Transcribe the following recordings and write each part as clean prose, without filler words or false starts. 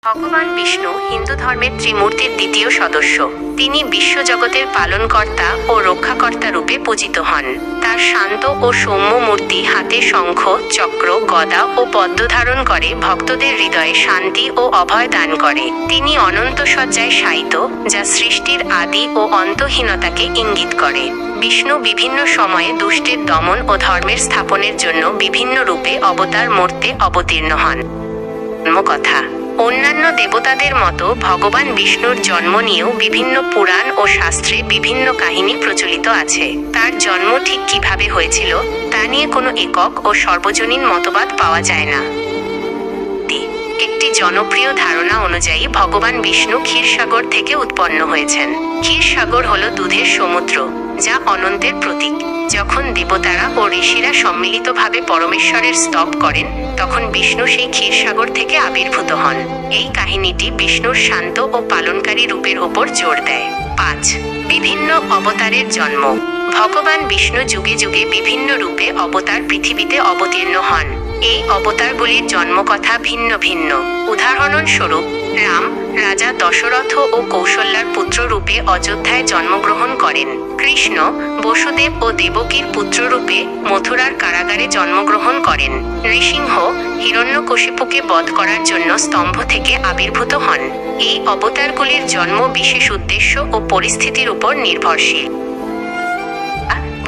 ভগবান বিষ্ণু হিন্দু ধর্মের ত্রিমূর্তির দ্বিতীয় সদস্য। তিনি বিশ্বজগতের পালনকর্তা ও রক্ষাকর্তা রূপে পূজিত হন। তার শান্ত ও সৌম্য মূর্তি হাতে শঙ্খ, চক্র, গদা ও পদ্ম ধারণ করে ভক্তদের হৃদয়ে শান্তি ও অভয় দান করে। তিনি অনন্ত সজ্জায় শায়িত, যা সৃষ্টির আদি ও অন্তহীনতাকে ইঙ্গিত করে। বিষ্ণু বিভিন্ন সময়ে দুষ্টের দমন ও ধর্মের স্থাপনের জন্য বিভিন্ন রূপে অবতার মূর্তে অবতীর্ণ হন। কথা অন্যান্য দেবতাদের মতো ভগবান বিষ্ণুর জন্ম নিয়েও বিভিন্ন পুরাণ ও শাস্ত্রে বিভিন্ন কাহিনী প্রচলিত আছে। তার জন্ম ঠিক কিভাবে হয়েছিল তা নিয়ে কোনো একক ও সর্বজনীন মতবাদ পাওয়া যায় না। একটি জনপ্রিয় ধারণা অনুযায়ী ভগবান বিষ্ণু ক্ষীরসাগর থেকে উৎপন্ন হয়েছেন। ক্ষীরসাগর হল দুধের সমুদ্র, যা অনন্তের প্রতীক। যখন দেবতারা ও ঋষিরা সম্মিলিতভাবে পরমেশ্বরের স্তব করেন, তখন বিষ্ণু সেই ক্ষীরসাগর থেকে আবির্ভূত হন। এই কাহিনীটি বিষ্ণুর শান্ত ও পালনকারী রূপের ওপর জোর দেয়। 5. বিভিন্ন অবতারের জন্ম। ভগবান বিষ্ণু যুগে যুগে বিভিন্ন রূপে অবতার পৃথিবীতে অবতীর্ণ হন। এই অবতারগুলির জন্মকথা ভিন্ন ভিন্ন। উদাহরণস্বরূপ, রাম রাজা দশরথ ও কৌশল্যার পুত্র রূপে অযোধ্যায় জন্মগ্রহণ করেন। কৃষ্ণ বসুদেব ও দেবকীর পুত্র রূপে মথুরার কারাগারে জন্মগ্রহণ করেন। নৃসিংহ হিরণ্যকশিপুকে বধ করার জন্য স্তম্ভ থেকে আবির্ভূত হন। এই অবতারগুলির জন্ম বিশেষ উদ্দেশ্য ও পরিস্থিতির উপর নির্ভরশীল।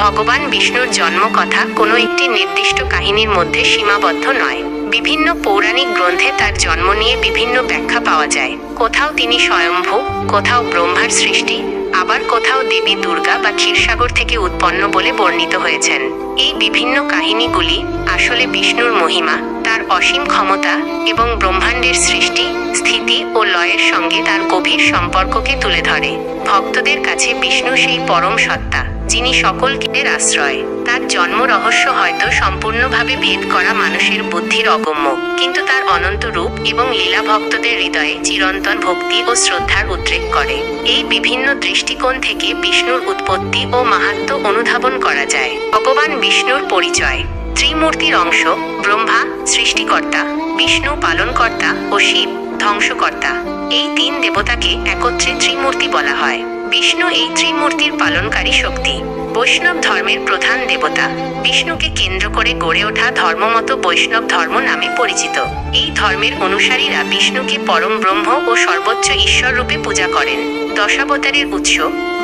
ভগবান বিষ্ণুর জন্মকথা কোনো একটি নির্দিষ্ট কাহিনীর মধ্যে সীমাবদ্ধ নয়। বিভিন্ন পৌরাণিক গ্রন্থে তার জন্ম নিয়ে বিভিন্ন ব্যাখ্যা পাওয়া যায়। কোথাও তিনি স্বয়ম্ভু, কোথাও ব্রহ্মার সৃষ্টি, আবার কোথাও দেবী দুর্গা বা ক্ষীরসাগর থেকে উৎপন্ন বলে বর্ণিত হয়েছেন। এই বিভিন্ন কাহিনীগুলি আসলে বিষ্ণুর মহিমা, তার অসীম ক্ষমতা এবং ব্রহ্মাণ্ডের সৃষ্টি, স্থিতি ও লয়ের সঙ্গে তার গভীর সম্পর্ককে তুলে ধরে। ভক্তদের কাছে বিষ্ণু সেই পরম সত্তা, যিনি সকল জীবের আশ্রয়। তার জন্ম রহস্য হয়তো সম্পূর্ণভাবে ভেদ করা মানুষের বুদ্ধির অগম্য, কিন্তু তার অনন্ত রূপ এবং লীলা ভক্তদের হৃদয়ে চিরন্তন ভক্তি ও শ্রদ্ধার উদ্রেক করে। এই বিভিন্ন দৃষ্টিকোণ থেকে বিষ্ণুর উৎপত্তি ও মাহাত্ম্য অনুধাবন করা যায়। ভগবান বিষ্ণুর পরিচয়। ত্রিমূর্তির অংশ: ব্রহ্মা সৃষ্টিকর্তা, বিষ্ণু পালনকর্তা ও শিব ধ্বংসকর্তা। এই তিন দেবতাকে একত্রে ত্রিমূর্তি বলা হয়। বিষ্ণু এই ত্রিমূর্তির পালনকারী শক্তি। বৈষ্ণব ধর্মের প্রধান দেবতা। বিষ্ণুকে কেন্দ্র করে গড়ে ওঠা ধর্মমত বৈষ্ণব ধর্ম নামে পরিচিত। এই ধর্মের অনুসারীরা বিষ্ণুকে পরম ব্রহ্ম ও সর্বোচ্চ ঈশ্বর রূপে পূজা করেন। দশাবতারের উৎস।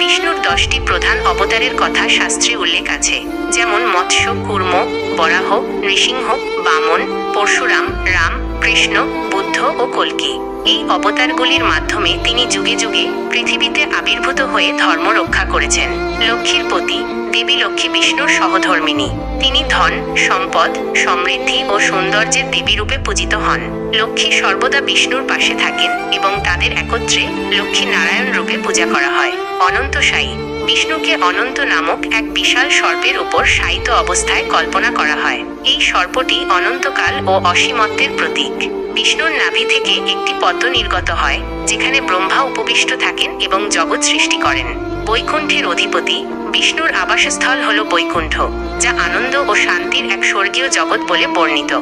বিষ্ণুর 10টি প্রধান অবতারের কথা শাস্ত্রে উল্লেখ আছে, যেমন মৎস্য, কূর্ম, বরাহ, নৃসিংহ, বামন, পরশুরাম, রাম, কৃষ্ণ, বুদ্ধ ও কল্কি। এই অবতারগুলির মাধ্যমে তিনি যুগে যুগে পৃথিবীতে আবির্ভূত হয়ে ধর্ম রক্ষা করেছেন। লক্ষ্মীর পতি। দেবী লক্ষ্মী বিষ্ণুর সহধর্মিণী। তিনি ধন, সম্পদ, সমৃদ্ধি ও সৌন্দর্যের দেবী রূপে পূজিত হন। লক্ষ্মী সর্বদা বিষ্ণুর পাশে থাকেন এবং তাদের একত্রে লক্ষ্মী নারায়ণ রূপে পূজা করা হয়। অনন্তশায়ী। বিষ্ণুকে অনন্ত নামক এক বিশাল সর্পের উপর শায়িত অবস্থায় কল্পনা করা হয়। এই সর্পটি অনন্তকাল ও অসীমত্বের প্রতীক। বিষ্ণুর নাভি থেকে একটি পদ্ম নির্গত হয়, যেখানে ব্রহ্মা উপবিষ্ট থাকেন এবং জগৎ সৃষ্টি করেন। বৈকুণ্ঠের অধিপতি। বিষ্ণুর আবাসস্থল হল বৈকুণ্ঠ, যা আনন্দ ও শান্তির এক স্বর্গীয় জগৎ বলে বর্ণিত।